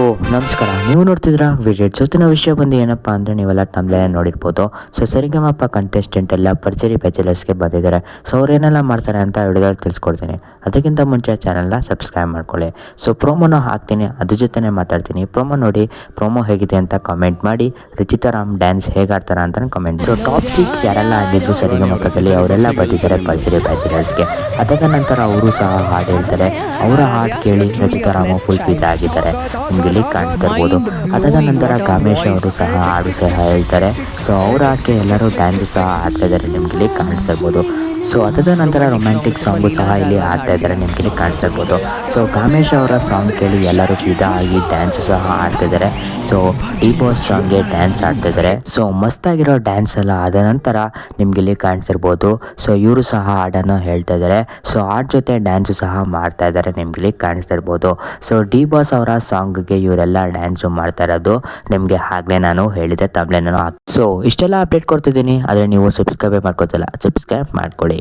ಓ ನಮಸ್ಕಾರ. ನೀವು ನೋಡ್ತಿದ್ದೀರಾ ವಿಡಿಯೋ. ಜೊತ್ತಿನ ವಿಷಯ ಬಂದು ಏನಪ್ಪ ಅಂದರೆ ನೀವೆಲ್ಲ ತಮ್ಮದೇ ನೋಡಿರ್ಬೋದು. ಸೊ ಸರಿಗಮಪ ಕಂಟೆಸ್ಟೆಂಟ್ ಎಲ್ಲ ಭರ್ಜರಿ ಬ್ಯಾಚಲರ್ಸ್ಗೆ ಬಂದಿದ್ದಾರೆ. ಸೊ ಅವ್ರೇನೆಲ್ಲ ಮಾಡ್ತಾರೆ ಅಂತ ವಿಡಿಯೋದಲ್ಲಿ ತಿಳಿಸ್ಕೊಡ್ತೀನಿ. ಅದಕ್ಕಿಂತ ಮುಂಚೆ ಚಾನಲ್ನ ಸಬ್ಸ್ಕ್ರೈಬ್ ಮಾಡ್ಕೊಳ್ಳಿ. ಸೊ ಪ್ರೋಮೋನ ಹಾಕ್ತೀನಿ, ಅದ್ರ ಜೊತೆ ಮಾತಾಡ್ತೀನಿ. ಪ್ರೋಮೋ ನೋಡಿ, ಪ್ರೋಮೋ ಹೇಗಿದೆ ಅಂತ ಕಮೆಂಟ್ ಮಾಡಿ. ರಿಚಿತಾ ರಾಮ್ ಡ್ಯಾನ್ಸ್ ಹೇಗೆ ಆಡ್ತಾರೆ ಅಂತ ಕಮೆಂಟ್. ಸೊ ಟಾಪ್ 6 ಯಾರೆಲ್ಲ ಆಗಿದ್ರು ಸರಿಗಮಪದಲ್ಲಿ ಅವರೆಲ್ಲ ಬಂದಿದ್ದಾರೆ ಭರ್ಜರಿ ಬ್ಯಾಚಲರ್ಸ್ಗೆ. ಅದಾದ ನಂತರ ಅವರು ಸಹ ಹಾಡು ಹೇಳ್ತಾರೆ. ಅವರ ಹಾಡು ಕೇಳಿ ರಿಚಿತಾ ರಾಮ್ ಫುಲ್ ಫಿದಾ ಆಗಿದ್ದಾರೆ. ನಿಮಗೆ ಇಲ್ಲಿ ಕಾಣಿಸ್ತಾ ಇರ್ಬೋದು. ಅದಾದ ನಂತರ ಕಾಮೇಶ್ ಅವರು ಸಹ ಹಾಡು ಸಹ ಹೇಳ್ತಾರೆ. ಸೊ ಅವ್ರ ಹಾಡಿಗೆ ಎಲ್ಲರೂ ಡ್ಯಾನ್ಸು ಸಹ ಆಡ್ತಾ ಇದ್ದಾರೆ. ನಿಮ್ಗೆ ಇಲ್ಲಿ ಕಾಣಿಸ್ತಾ ಇರ್ಬೋದು. ಸೊ ಅದಾದ ನಂತರ ರೊಮ್ಯಾಂಟಿಕ್ ಸಾಂಗು ಸಹ ಇಲ್ಲಿ ಆಡ್ತಾ ಇದ್ದಾರೆ. ನಿಮ್ಗೆ ಇಲ್ಲಿ ಕಾಣಿಸ್ತಾ ಇರ್ಬೋದು. ಸೊ ಕಾಮೇಶ್ ಅವರ ಸಾಂಗ್ ಕೇಳಿ ಎಲ್ಲರೂ ಫಿದಾ ಆಗಿ ಡ್ಯಾನ್ಸು ಸಹ ಆಡ್ತಾ ಇದ್ದಾರೆ. ಸೊ ಡಿ ಬಾಸ್ ಸಾಂಗ್ಗೆ ಡ್ಯಾನ್ಸ್ ಆಡ್ತಾ ಇದ್ದಾರೆ. ಸೊ ಮಸ್ತಾಗಿರೋ ಡ್ಯಾನ್ಸ್ ಎಲ್ಲ ಆದ ನಂತರ ನಿಮ್ಗೆ ಇಲ್ಲಿ ಕಾಣಿಸ್ತಿರ್ಬೋದು. ಸೊ ಇವರು ಸಹ ಹಾಡನ್ನು ಹೇಳ್ತಾ ಇದ್ದಾರೆ. ಸೊ ಹಾಡ್ ಜೊತೆ ಡ್ಯಾನ್ಸು ಸಹ ಮಾಡ್ತಾ ಇದ್ದಾರೆ. ನಿಮ್ಗೆ ಇಲ್ಲಿ ಕಾಣಿಸ್ತಾ ಇರ್ಬೋದು. ಸೊ ಡಿ ಬಾಸ್ ಅವರ ಸಾಂಗ್ಗೆ ಇವರೆಲ್ಲ ಡ್ಯಾನ್ಸು ಮಾಡ್ತಾ ಇರೋದು ನಿಮಗೆ ಆಗಲೇ ನಾನು ಹೇಳಿದೆ ತಮ್ಲೇನೂ. ಸೊ ಇಷ್ಟೆಲ್ಲ ಅಪ್ಡೇಟ್ ಕೊಡ್ತಿದ್ದೀನಿ, ಆದರೆ ನೀವು ಸಬ್ಸ್ಕ್ರೈಬ್ ಮಾಡ್ಕೊತಿಲ್ಲ. ಸಬ್ಸ್ಕ್ರೈಬ್ ಮಾಡ್ಕೊಳ್ಳಿ.